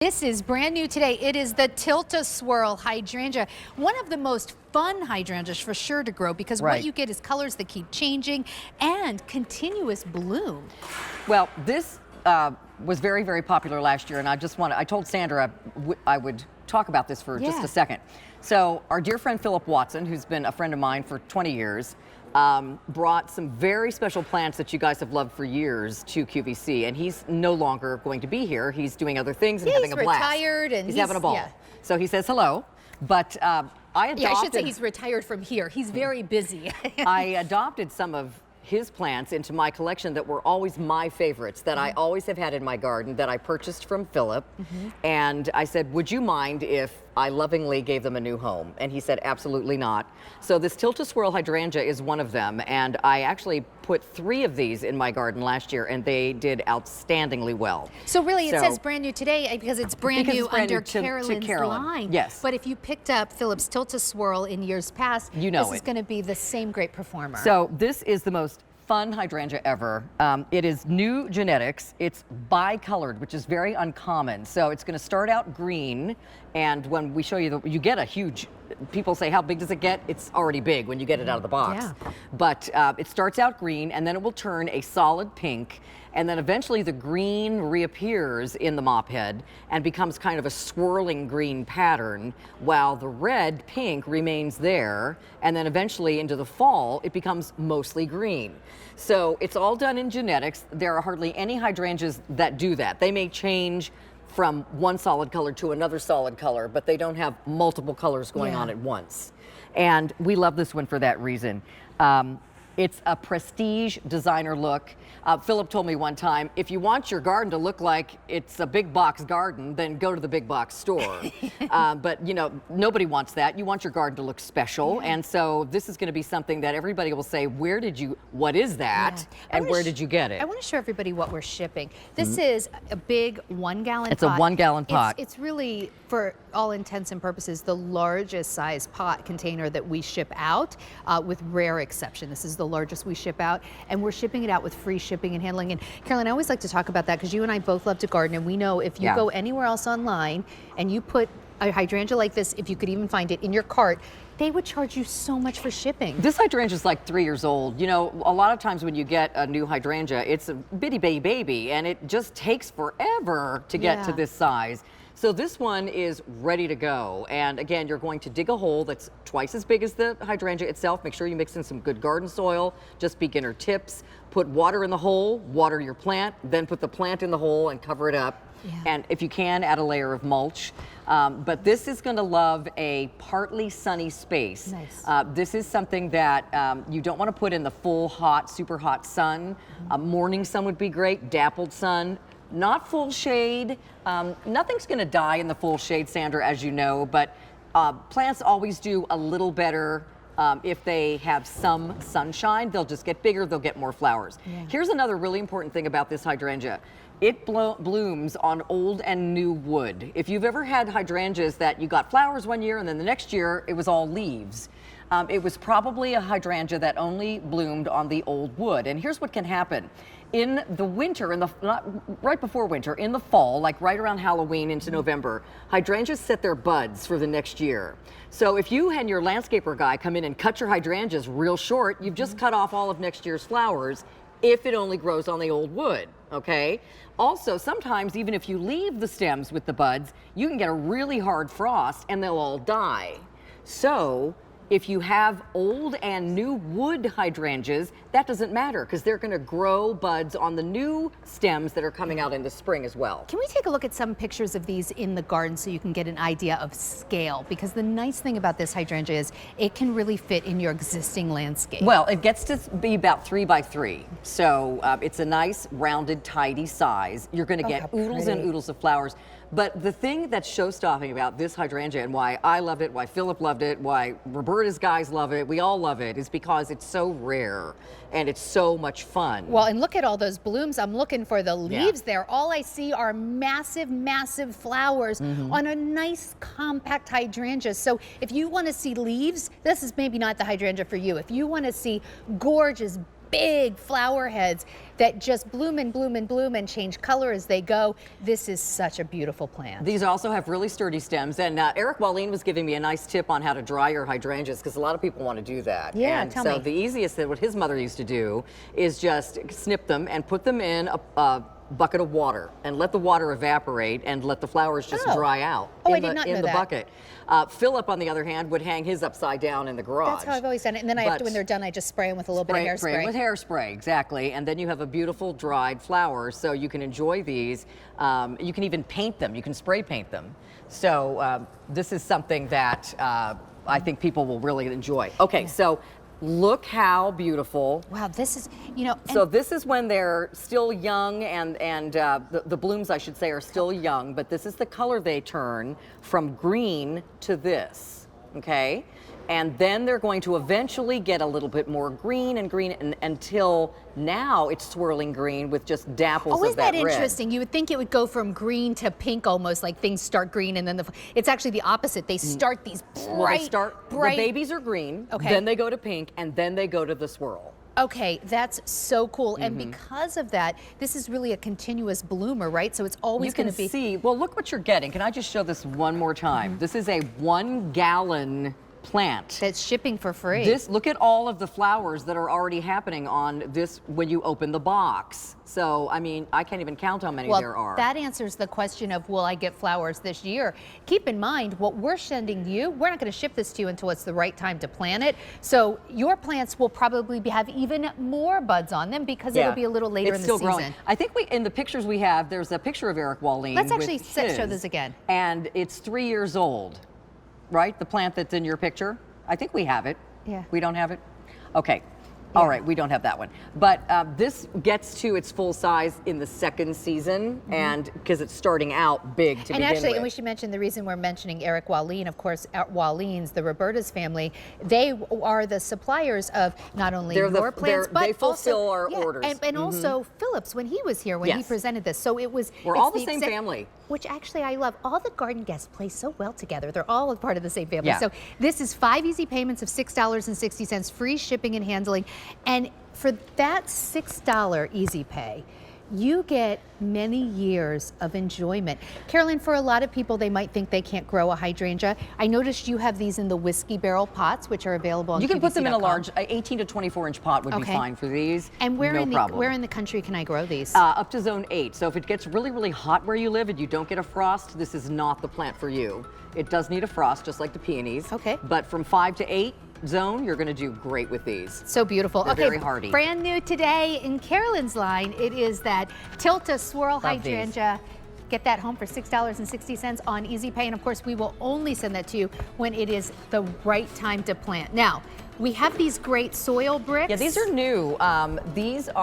This is brand new today. It is the Tilt-A-Swirl Hydrangea. One of the most fun hydrangeas for sure to grow because what you get is colors that keep changing and continuous bloom. Well, this was very, very popular last year, and I told Sandra I would talk about this for just a second. So our dear friend Philip Watson, who's been a friend of mine for 20 years, brought some very special plants that you guys have loved for years to QVC, and he's no longer going to be here. He's doing other things and having a blast. He's retired and he's having a ball. So he says hello, but I should say he's retired from here. He's very busy. I adopted some of his plants into my collection that were always my favorites, that I always have had in my garden, that I purchased from Philip. And I said, would you mind if I lovingly gave them a new home? And he said, absolutely not. So this Tilt-A-Swirl Hydrangea is one of them, and I actually put 3 of these in my garden last year, and they did outstandingly well. So really, it says brand new today because it's brand new under Carolyn's line. Yes. But if you picked up Philip's Tilt-A-Swirl in years past, this is going to be the same great performer. So this is the most fun hydrangea ever. It is new genetics. It's bicolored, which is very uncommon. So it's going to start out green, and when we show you, you get a huge, people say, how big does it get? It's already big when you get it out of the box. But it starts out green, and then it will turn a solid pink, and then eventually the green reappears in the mophead and becomes kind of a swirling green pattern, while the red pink remains there, and then eventually into the fall it becomes mostly green. So it's all done in genetics. There are hardly any hydrangeas that do that. They may change from one solid color to another solid color, but they don't have multiple colors going on at once. And we love this one for that reason. It's a prestige designer look. Philip told me one time, if you want your garden to look like it's a big box garden, then go to the big box store. But you know, nobody wants that. You want your garden to look special. And so this is going to be something that everybody will say, what is that? And where did you get it? I want to show everybody what we're shipping. This is a big 1-gallon pot. It's a 1-gallon pot. It's really, for all intents and purposes, the largest size pot container that we ship out, with rare exception. This is the largest we ship out, and we're shipping it out with free shipping and handling. And Carolyn, I always like to talk about that because you and I both love to garden, and we know if you go anywhere else online and you put a hydrangea like this, if you could even find it in your cart, they would charge you so much for shipping. This hydrangea is like 3 years old. You know, a lot of times when you get a new hydrangea, it's a bitty baby, and it just takes forever to get to this size. So this one is ready to go. And again, you're going to dig a hole that's twice as big as the hydrangea itself. Make sure you mix in some good garden soil, just beginner tips. Put water in the hole, water your plant, then put the plant in the hole and cover it up. And if you can, add a layer of mulch. But this is going to love a partly sunny space. This is something that you don't want to put in the full hot, super hot sun. Morning sun would be great, dappled sun. Not full shade. Nothing's going to die in the full shade, Sandra, as you know, but plants always do a little better if they have some sunshine. They'll just get bigger, they'll get more flowers. Here's another really important thing about this hydrangea. It blooms on old and new wood. If you've ever had hydrangeas that you got flowers one year and then the next year it was all leaves, it was probably a hydrangea that only bloomed on the old wood. And here's what can happen. In the winter, right before winter, in the fall, like right around Halloween into November, hydrangeas set their buds for the next year. So if you and your landscaper guy come in and cut your hydrangeas real short, you've just cut off all of next year's flowers if it only grows on the old wood, okay? Also, sometimes even if you leave the stems with the buds, you can get a really hard frost and they'll all die. So if you have old and new wood hydrangeas, that doesn't matter because they're going to grow buds on the new stems that are coming out in the spring as well. Can we take a look at some pictures of these in the garden so you can get an idea of scale? Because the nice thing about this hydrangea is it can really fit in your existing landscape. Well, it gets to be about 3 by 3. So it's a nice, rounded, tidy size. You're going to get oodles and oodles of flowers. But the thing that's show-stopping about this hydrangea and why I love it, why Philip loved it, why Roberta's guys love it, we all love it, is because it's so rare and it's so much fun. Well, and look at all those blooms. I'm looking for the leaves there. All I see are massive, massive flowers on a nice, compact hydrangea. So if you want to see leaves, this is maybe not the hydrangea for you. If you want to see gorgeous, big flower heads that just bloom and bloom and bloom and change color as they go. This is such a beautiful plant. These also have really sturdy stems, and Eric Wallin was giving me a nice tip on how to dry your hydrangeas, because a lot of people want to do that. Yeah, and tell so me. the easiest that what his mother used to do is just snip them and put them in a bucket of water and let the water evaporate and let the flowers just dry out I did not know in the that. bucket. Philip, on the other hand, would hang his upside down in the garage. That's how I've always done it. And then I have to, when they're done, I just spray them with a little bit of hairspray. Spray with hairspray, exactly. And then you have a beautiful dried flower, so you can enjoy these. You can even paint them. You can spray paint them. So this is something that I think people will really enjoy. Okay, so look how beautiful. Wow, this is, you know. So this is when they're still young, and the blooms, I should say, are still young, but this is the color they turn from green to this, okay? And then they're going to eventually get a little bit more green and green until now it's swirling green with just dapples of that red. Isn't that interesting? You would think it would go from green to pink almost, like things start green and then it's actually the opposite. They start these bright, the babies are green, then they go to pink, and then they go to the swirl. Okay, that's so cool. And because of that, this is really a continuous bloomer, right? So it's always going to be. You can see, well, look what you're getting. Can I just show this one more time? This is a 1 gallon plant. That's shipping for free. Look at all of the flowers that are already happening on this when you open the box. So, I mean, I can't even count how many there are. That answers the question of, will I get flowers this year? Keep in mind, what we're sending you, we're not going to ship this to you until it's the right time to plant it. So your plants will probably have even more buds on them because it'll be a little later in the season. Growing. I think in the pictures we have, there's a picture of Eric Wallin. Let's actually show this again. And it's 3 years old, right? The plant that's in your picture. I think we have it. Yeah. We don't have it? Okay. All right, we don't have that one. But this gets to its full size in the second season, and because it's starting out big to begin with. And we should mention the reason we're mentioning Eric Wallin, of course, Wallin's, the Roberta's family, they are the suppliers of not only your plants, but they fulfill also, our orders. And also Phillips when he was here, when he presented this. So it was. We're all the same family. Which actually I love. All the garden guests play so well together. They're all a part of the same family. Yeah. So this is 5 easy payments of $6.60, free shipping and handling. And for that $6 easy pay, you get many years of enjoyment. Carolyn, for a lot of people, they might think they can't grow a hydrangea. I noticed you have these in the whiskey barrel pots, which are available on QVC.com. You can put them in a large 18 to 24 inch pot would be fine for these. And where no in the country can I grow these? Up to zone 8. So if it gets really, really hot where you live and you don't get a frost, this is not the plant for you. It does need a frost, just like the peonies. Okay. But from 5 to 8 zone, you're going to do great with these. So beautiful. They're very hardy. Brand new today in Carolyn's line, it is that Tilt-A-Swirl Hydrangea. Get that home for $6.60 on Easy Pay. And of course, we will only send that to you when it is the right time to plant. Now, we have these great soil bricks. Yeah, these are new. These